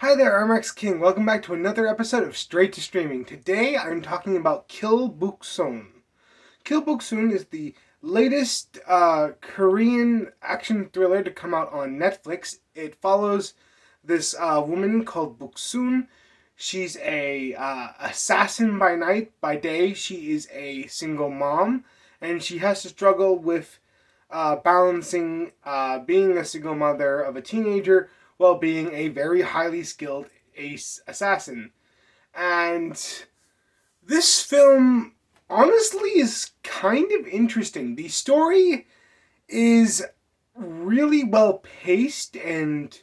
Hi there, I'm Rex King. Welcome back to another episode of Straight to Streaming. Today I'm talking about Kill Boksoon. Kill Boksoon is the latest Korean action thriller to come out on Netflix. It follows this woman called Boksoon. She's a assassin by night. By day, she is a single mom, and she has to struggle with balancing being a single mother of a teenager while being a very highly skilled ace assassin. And this film, honestly, is kind of interesting. The story is really well paced and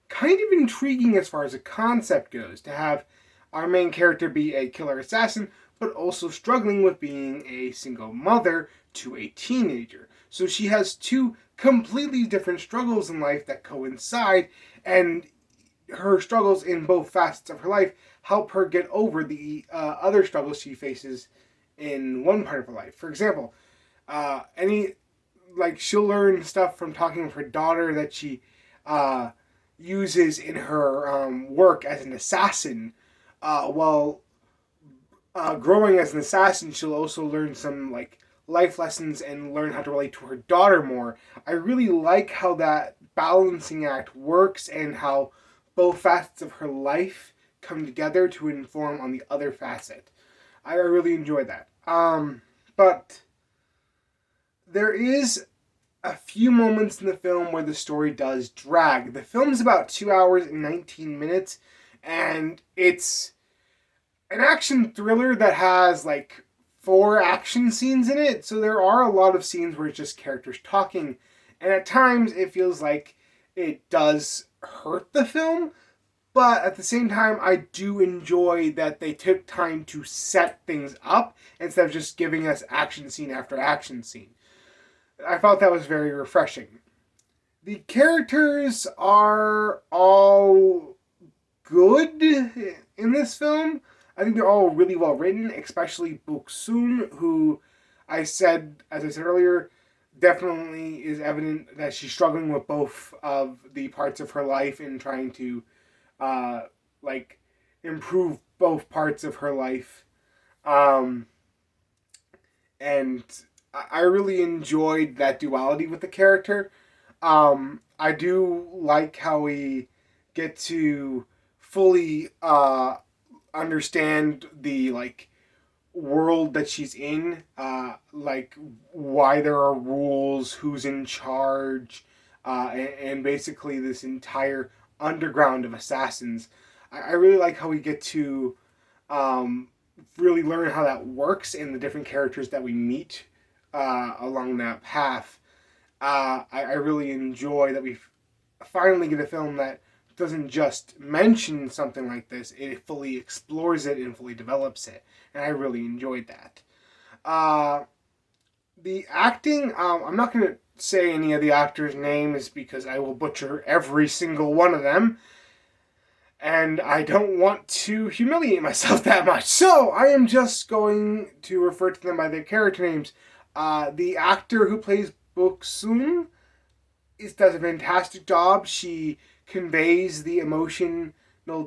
kind of intriguing as far as a concept goes. To have our main character be a killer assassin, but also struggling with being a single mother to a teenager. So she has two completely different struggles in life that coincide, and her struggles in both facets of her life help her get over the other struggles she faces in one part of her life. For example, any like she'll learn stuff from talking with her daughter that she uses in her work as an assassin. While growing as an assassin, she'll also learn some like life lessons and learn how to relate to her daughter more. I really like how that balancing act works and how both facets of her life come together to inform on the other facet. I really enjoy that. But there is a few moments in the film where the story does drag. The film's about 2 hours and 19 minutes, and it's an action thriller that has like 4 action scenes in it. So there are a lot of scenes where it's just characters talking, and at times it feels like it does hurt the film. But at the same time, I do enjoy that they took time to set things up instead of just giving us action scene after action scene. I felt that was very refreshing. The characters are all good in this film. I think they're all really well written, especially Boksoon, who as I said earlier, definitely is evident that she's struggling with both of the parts of her life and trying to uh, like improve both parts of her life. Um, and I really enjoyed that duality with the character. I do like how we get to fully understand the like world that she's in, like why there are rules, who's in charge, and basically this entire underground of assassins. I really like how we get to um, really learn how that works in the different characters that we meet along that path. I really enjoy that we finally get a film that doesn't just mention something like this, it fully explores it and fully develops it. And I really enjoyed that. Uh, the acting, I'm not going to say any of the actors' names because I will butcher every single one of them. And I don't want to humiliate myself that much. So I am just going to refer to them by their character names. The actor who plays Boksoon does a fantastic job. She conveys the emotional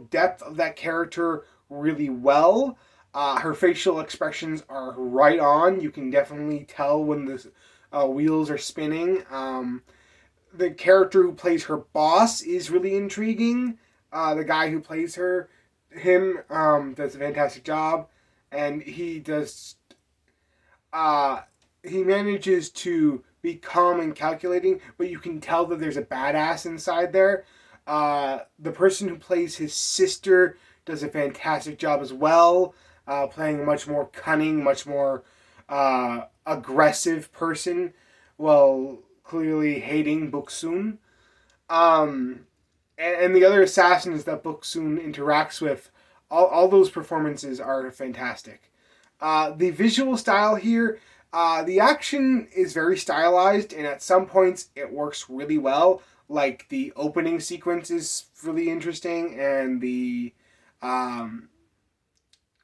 depth of that character really well. Her facial expressions are right on. You can definitely tell when the wheels are spinning. The character who plays her boss is really intriguing. The guy who plays him, does a fantastic job, and uh, he manages to be calm and calculating, but you can tell that there's a badass inside there. The person who plays his sister does a fantastic job as well, playing a much more cunning, much more aggressive person, while clearly hating Boksoon. And the other assassins that Boksoon interacts with, all those performances are fantastic. The visual style here, the action is very stylized, and at some points it works really well. Like the opening sequence is really interesting, and the um,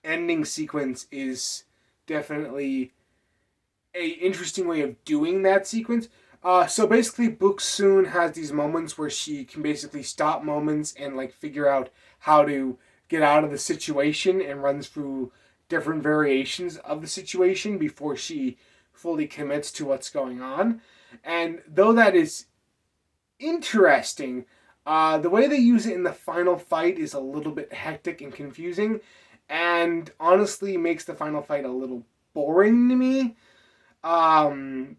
ending sequence is definitely a interesting way of doing that sequence. So basically, Boksoon has these moments where she can basically stop moments and like figure out how to get out of the situation and runs through different variations of the situation before she fully commits to what's going on. And though that is interesting, the way they use it in the final fight is a little bit hectic and confusing, and honestly makes the final fight a little boring to me. Um,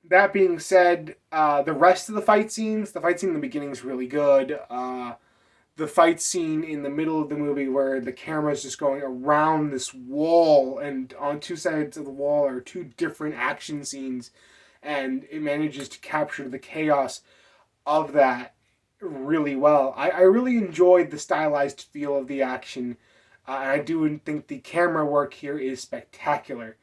that being said, the rest of the fight scene in the beginning is really good. The fight scene in the middle of the movie where the camera is just going around this wall and on two sides of the wall are two different action scenes, and it manages to capture the chaos of that really well. I really enjoyed the stylized feel of the action. I do think the camera work here is spectacular.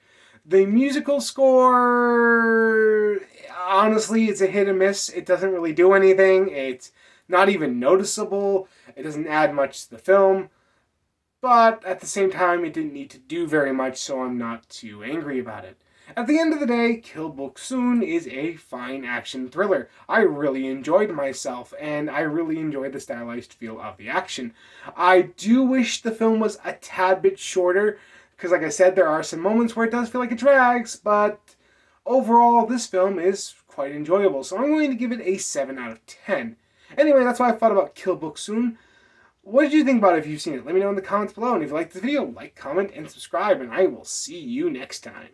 The musical score, honestly, it's a hit and miss. It doesn't really do anything. It's not even noticeable. It doesn't add much to the film. But at the same time, it didn't need to do very much, so I'm not too angry about it. At the end of the day, Kill Boksoon is a fine action thriller. I really enjoyed myself, and I really enjoyed the stylized feel of the action. I do wish the film was a tad bit shorter, because like I said, there are some moments where it does feel like it drags, but overall, this film is quite enjoyable, so I'm going to give it a 7 out of 10. Anyway, that's what I thought about Kill Boksoon. What did you think about it if you've seen it? Let me know in the comments below, and if you liked the video, like, comment, and subscribe, and I will see you next time.